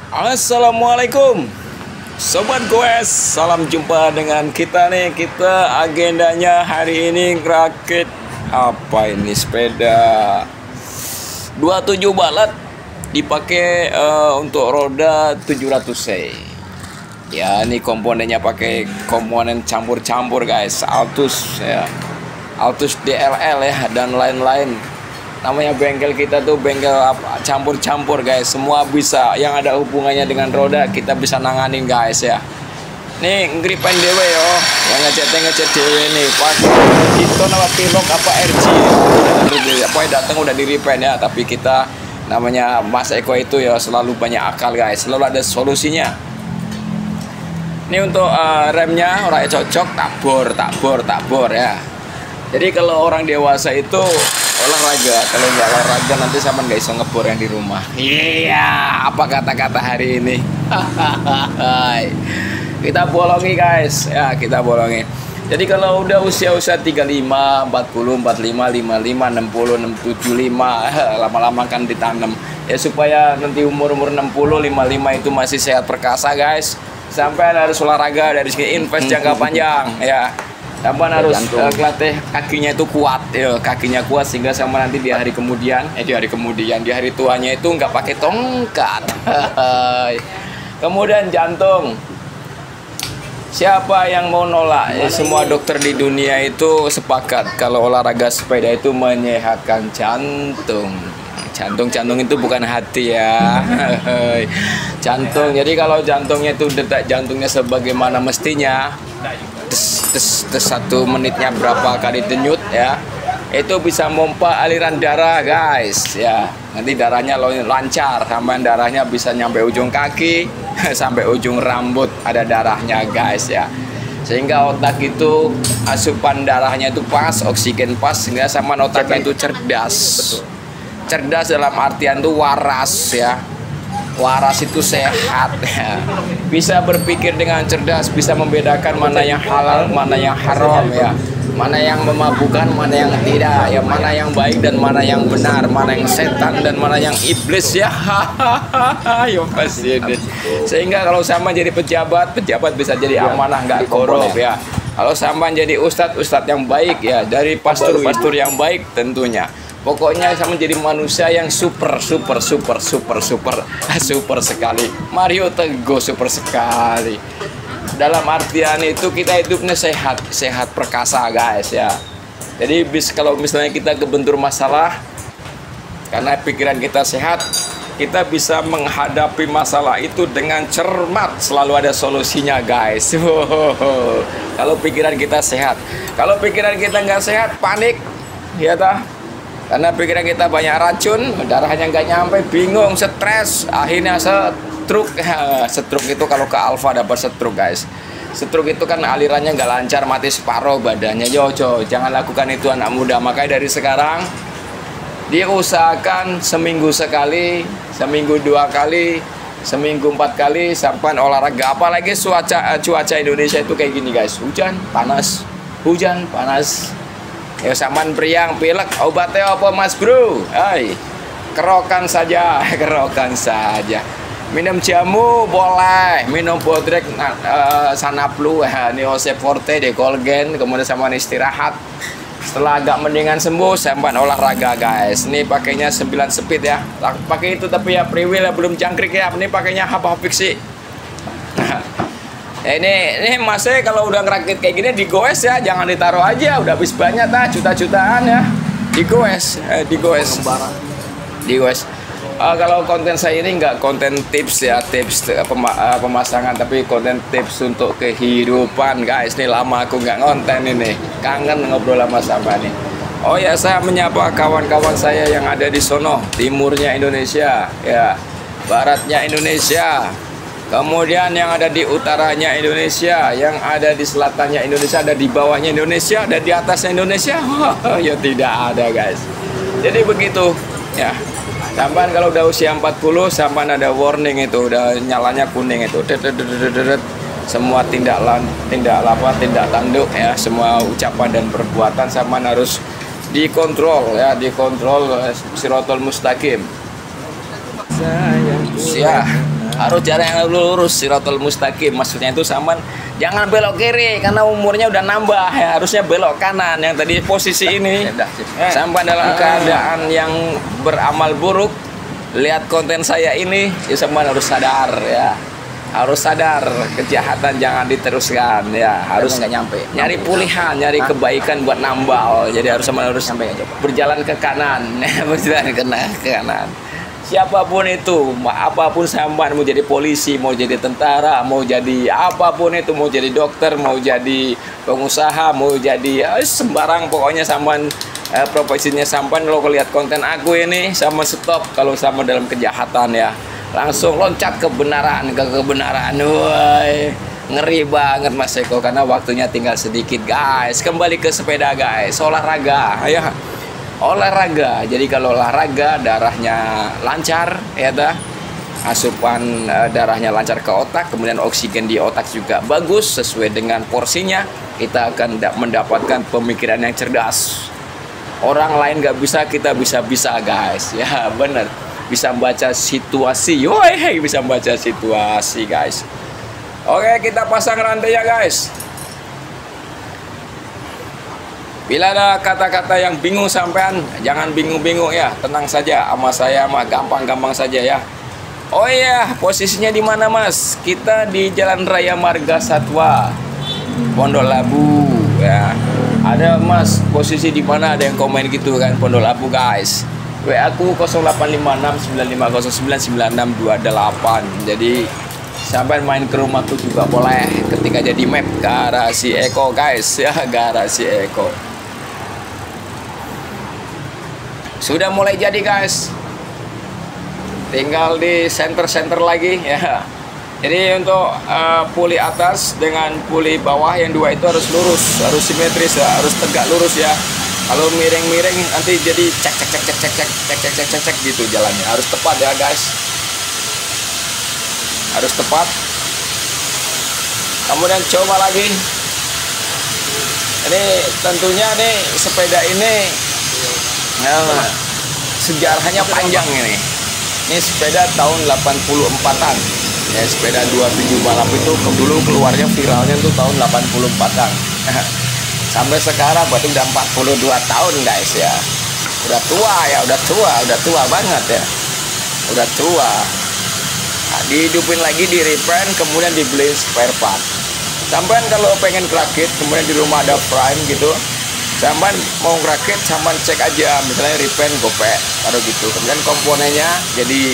Assalamualaikum Sobat Goes, salam jumpa dengan kita nih. Kita agendanya hari ini ngerakit apa ini, sepeda 27 balat dipakai untuk roda 700 cc. Ya, ini komponennya pakai komponen campur-campur guys, Altus ya, Altus DLL ya, dan lain-lain. Namanya bengkel kita tuh bengkel campur-campur guys, semua bisa yang ada hubungannya dengan roda kita bisa nanganin guys ya. Nih ngeripen dewe yo, yang ngecet dewe nih, pas itu nama pilok apa RG apa datang udah di repen ya. Tapi kita namanya Mas Eko itu ya selalu banyak akal guys, selalu ada solusinya. Ini untuk remnya orangnya cocok, takbor ya. Jadi kalau orang dewasa itu olahraga, kalau nggak olahraga nanti sama nggak bisa ngebor yang di rumah. Iya, apa kata-kata hari ini? Kita bolongi guys, ya kita bolongi. Jadi kalau udah usia-usia 35, 40, 45, 55, 60, 75, lama-lama kan ditanam. Ya supaya nanti umur-umur 60, 55 itu masih sehat perkasa guys. Sampai harus olahraga dari segi invest jangka panjang ya. Sampai harus kelatih kakinya itu kuat ya, kakinya kuat sehingga sama nanti di hari kemudian, di hari tuanya itu nggak pakai tongkat. Kemudian jantung. Siapa yang mau nolak? Ya, semua dokter di dunia itu sepakat kalau olahraga sepeda itu menyehatkan jantung. Jantung itu bukan hati ya. Jantung. Jadi kalau jantungnya itu detak jantungnya sebagaimana mestinya, tes 1 menitnya berapa kali denyut ya, itu bisa memompa aliran darah guys ya. Nanti darahnya lancar, sampai darahnya bisa nyampe ujung kaki sampai ujung rambut ada darahnya guys ya. Sehingga otak itu asupan darahnya itu pas, oksigen pas, sehingga sama otaknya itu cerdas. Cerdas dalam artian itu waras ya. Waras itu sehat ya. Bisa berpikir dengan cerdas, bisa membedakan mana yang halal, mana yang haram ya, mana yang memabukkan, mana yang tidak ya, mana yang baik dan mana yang benar, mana yang setan dan mana yang iblis ya. Yo pasti ini. Sehingga kalau sama jadi pejabat bisa jadi amanah, nggak korup ya. Kalau sama jadi ustadz yang baik ya, dari pastor yang baik tentunya. Pokoknya sama jadi manusia yang super sekali. Mario Teguh super sekali. Dalam artian itu kita hidupnya sehat perkasa guys ya. Jadi kalau misalnya kita kebentur masalah, karena pikiran kita sehat, kita bisa menghadapi masalah itu dengan cermat. Selalu ada solusinya guys. Kalau pikiran kita sehat. Kalau pikiran kita nggak sehat, panik ya tah. Karena pikiran kita banyak racun, darahnya nggak nyampe, bingung, stres, akhirnya stroke. Stroke itu kalau ke alfa dapat stroke guys. Stroke itu kan alirannya nggak lancar, mati separuh badannya. Jangan lakukan itu anak muda. Makanya dari sekarang diusahakan seminggu sekali, seminggu 2 kali, seminggu 4 kali sampai olahraga. Apalagi cuaca Indonesia itu kayak gini guys, hujan panas. Ya saman priang pilek obatnya apa mas bro? Kerokan saja. Minum jamu boleh, minum bodrek Sanaplu, Neose Forte, Dekolgen, kemudian sama istirahat. Setelah agak mendingan sembuh, sampai olahraga guys. Ini pakainya 9 speed ya. Pakai itu tapi ya priwil ya, belum jangkrik ya. Ini pakainya Habafik sih. Ini masnya kalau udah ngerakit kayak gini digoes ya, jangan ditaruh aja, udah habis banyak juta-jutaan ya, digoes. Kalau konten saya ini nggak konten tips ya, tips pemasangan, tapi konten tips untuk kehidupan guys. Ini lama aku nggak konten ini, kangen ngobrol sama nih. Oh ya, saya menyapa kawan-kawan saya yang ada di sono, timurnya Indonesia ya, baratnya Indonesia. Kemudian yang ada di utaranya Indonesia, yang ada di selatannya Indonesia, ada di bawahnya Indonesia, ada di atasnya Indonesia. Ya tidak ada guys. Jadi begitu ya. Sampai kalau udah usia 40, sampai ada warning itu, udah nyalanya kuning itu. Semua tindak tanduk ya, semua ucapan dan perbuatan sama harus dikontrol ya, dikontrol sirotol mustaqim. Ya. Harus jalan yang lurus, siratal mustaqim. Maksudnya itu sampean jangan belok kiri karena umurnya udah nambah ya, harusnya belok kanan. Yang tadi posisi ini sampai dalam keadaan yang beramal buruk, lihat konten saya ini, ya sampean harus sadar ya. Harus sadar kejahatan jangan diteruskan ya, harus nggak nyampe nyari pulihan, nyari kebaikan buat nambal. Jadi harus sampai berjalan ke kanan berjalan ke kanan. Siapapun itu, apapun sampean, mau jadi polisi, mau jadi tentara, mau jadi apapun itu, mau jadi dokter, mau jadi pengusaha, mau jadi sembarang, pokoknya sampean profesinya sampean. Kalau lihat konten aku ini sama stop kalau sama dalam kejahatan ya, langsung loncat kebenaran ke kebenaran. Woi, ngeri banget Mas Eko karena waktunya tinggal sedikit guys. Kembali ke sepeda guys, olahraga ya. Olahraga, jadi kalau olahraga darahnya lancar ya dah, asupan darahnya lancar ke otak, kemudian oksigen di otak juga bagus sesuai dengan porsinya, kita akan mendapatkan pemikiran yang cerdas. Orang lain nggak bisa, kita bisa guys ya, bener, bisa baca situasi. Yoi, bisa baca situasi guys. Oke, kita pasang rantai ya guys. Bila ada kata-kata yang bingung sampean, jangan bingung-bingung ya, tenang saja, sama saya mah gampang-gampang saja ya. Oh iya, posisinya di mana Mas? Kita di Jalan Raya Marga Satwa, Pondok Labu ya. Ada Mas, posisi di mana? Ada yang komen gitu kan, Pondok Labu guys. WA aku 085695099628. Jadi sampai main ke rumahku juga boleh ketika jadi map Garasi Eko guys ya, Garasi Eko. Sudah mulai jadi guys, tinggal di center lagi ya. Jadi untuk puli atas dengan puli bawah yang dua itu harus lurus, harus simetris ya, harus tegak lurus ya. Kalau miring-miring nanti jadi cek gitu jalannya. Harus tepat ya guys, harus tepat. Kemudian coba lagi. Ini tentunya nih sepeda ini sejarahnya panjang ini. Ini sepeda tahun 84-an. Ya, sepeda 27 balap itu dulu keluarnya viralnya tuh tahun 84-an. Sampai sekarang berarti udah 42 tahun guys ya. Udah tua ya, udah tua banget ya. Udah tua. Nah, dihidupin lagi, di repaint, kemudian dibeli spare part. Sampai kalau pengen rakit, kemudian di rumah ada prime gitu, sampai mau rakit, sampai cek aja, misalnya repaint gope, taruh gitu. Kemudian komponennya jadi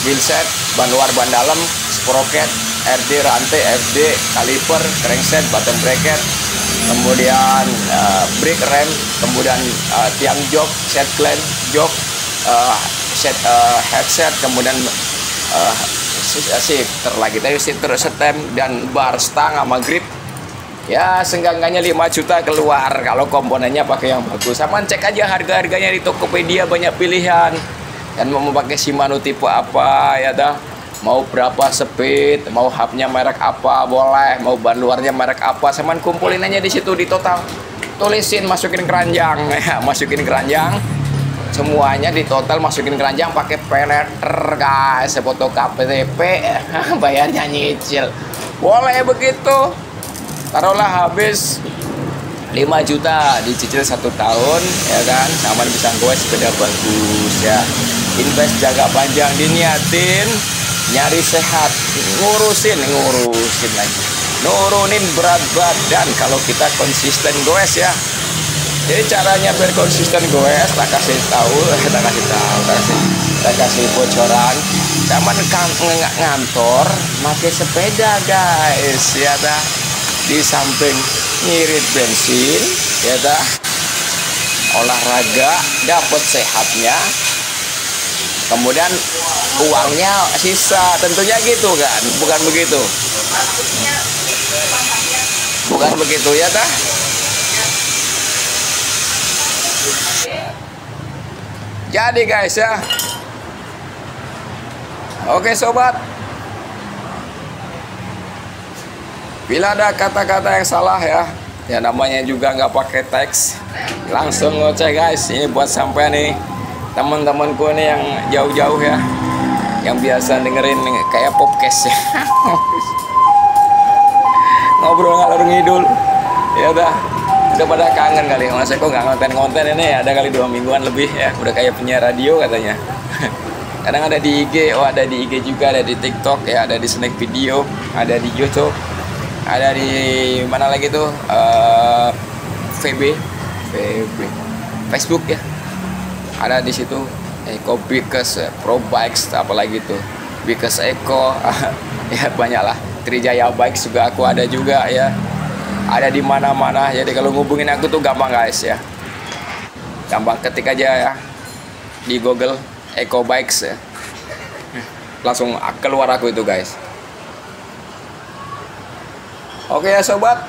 wheelset, ban luar, ban dalam, sprocket, RD, rantai, FD, kaliper, crankset, button bracket, kemudian brake rem, kemudian tiang jok, set clamp, jok, set headset, kemudian shifter lagi tadi, shifter, stem, dan bar stang sama grip. Ya seenggaknya 5 juta keluar kalau komponennya pakai yang bagus. Sama cek aja harga-harganya di Tokopedia, banyak pilihan. Dan mau pakai Shimano tipe apa ya dah, mau berapa speed, mau hubnya merek apa boleh, mau ban luarnya merek apa, sama kumpulin aja di situ di total. Tulisin, masukin keranjang ya, masukin keranjang. Semuanya di total masukin keranjang, pakai peleter guys, foto KTP, bayarnya nyicil. Boleh begitu. Taruhlah habis 5 juta dicicil 1 tahun ya kan, sama bisa gue sepeda bagus ya. Invest jangka panjang, diniatin nyari sehat, ngurusin lagi, nurunin berat badan kalau kita konsisten goes ya. Jadi caranya biar konsisten goes, tak kasih bocoran. Zaman ngantor pakai sepeda guys ya dah. Di samping ngirit bensin ya dah, olahraga dapat sehatnya, kemudian uangnya sisa, tentunya gitu kan, bukan begitu ya dah. Jadi guys ya, oke sobat, bila ada kata-kata yang salah ya namanya juga nggak pakai teks, langsung ngoceh guys. Ini buat sampai nih teman-temanku nih yang jauh-jauh ya. yang biasa dengerin kayak podcast ya. Ngobrol ngalor ngidul. Ya udah pada kangen kali. Mas Eko nggak konten ini, ada kali 2 mingguan lebih ya. Udah kayak penyiar radio katanya. Kadang ada di IG, ada di IG juga, ada di TikTok ya, ada di Snack Video, ada di YouTube, ada di mana lagi tuh, VB, Facebook ya, ada di situ. Eko Bikes, Pro Bikes, apalagi tuh, Bikes Eko, ya banyak lah. Trijaya Bikes juga aku ada juga ya, ada di mana-mana. Jadi kalau ngubungin aku tuh gampang guys ya, gampang, ketik aja ya di Google Eko Bikes ya, langsung keluar aku itu guys. Oke ya sobat,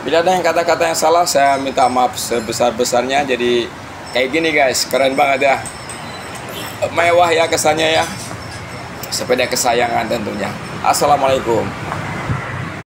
bila ada yang kata-kata yang salah saya minta maaf sebesar-besarnya. Jadi kayak gini guys, keren banget ya, mewah ya kesannya ya, sepeda kesayangan tentunya. Assalamualaikum.